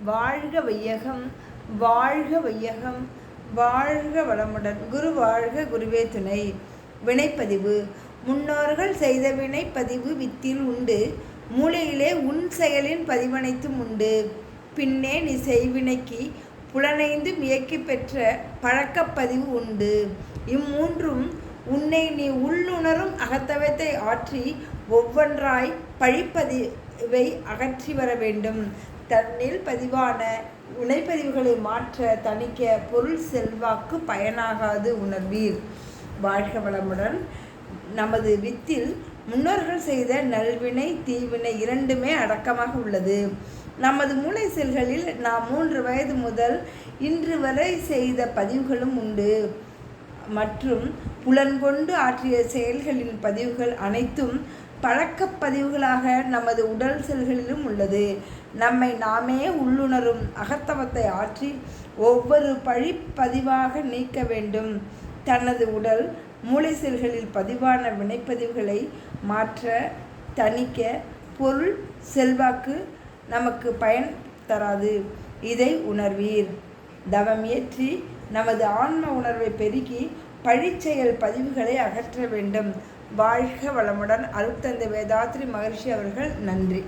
வாழ்க வையகம், வாழ்க வையகம், வாழ்க வளமுடன். குரு வாழ்க, குருவே துணை. வினைப்பதிவு. முன்னோர்கள் செய்த வினைப்பதிவு வித்தில் உண்டு, மூளையிலே உன் செயலின் பதிவனைத்தும் உண்டு. பின்னே நீ செய்வினைக்கு புலனைந்து இயக்கி பெற்ற பழக்கப்பதிவு உண்டு. இம்மூன்றும் உன்னை நீ உள்ளுணரும் அகத்தவத்தை ஆற்றி ஒவ்வொன்றாய் பழிப்பதிவை அகற்றி வர வேண்டும். தன்னில் பதிவான வினைப்பதிவுகளை மாற்ற தணிக்க பொருள் செல்வாக்கு பயனாகாது உணர்வீர். வாழ்க வளமுடன். நமது வித்தில் முன்னோர்கள் செய்த நல்வினை தீவினை இரண்டுமே அடக்கமாக உள்ளது. நமது மூளை செல்களில் நாம் 3 வயது முதல் இன்று வரை செய்த பதிவுகளும் உண்டு. மற்றும் புலன்கொண்டு ஆற்றிய செயல்களின் பதிவுகள் அனைத்தும் பழக்கப் பதிவுகளாக நமது உடல் செல்களிலும் உள்ளது. நம்மை நாமே உள்ளுணரும் அகத்தவத்தை ஆற்றி ஒவ்வொரு பழிப்பதிவாக நீக்க வேண்டும். தனது உடல் மூளை செல்களில் பதிவான வினைப்பதிவுகளை மாற்ற தணிக்க பொருள் செல்வாக்கு நமக்கு பயன் தராது. இதை உணர்வீர். தவமியற்றி நமது ஆன்ம உணர்வை பெருக்கி பழிச்செயல் பதிவுகளை அகற்ற வேண்டும். வாழ்க வளமுடன். அருட்தந்தை வேதாத்ரி மகரிஷி அவர்கள். நன்றி.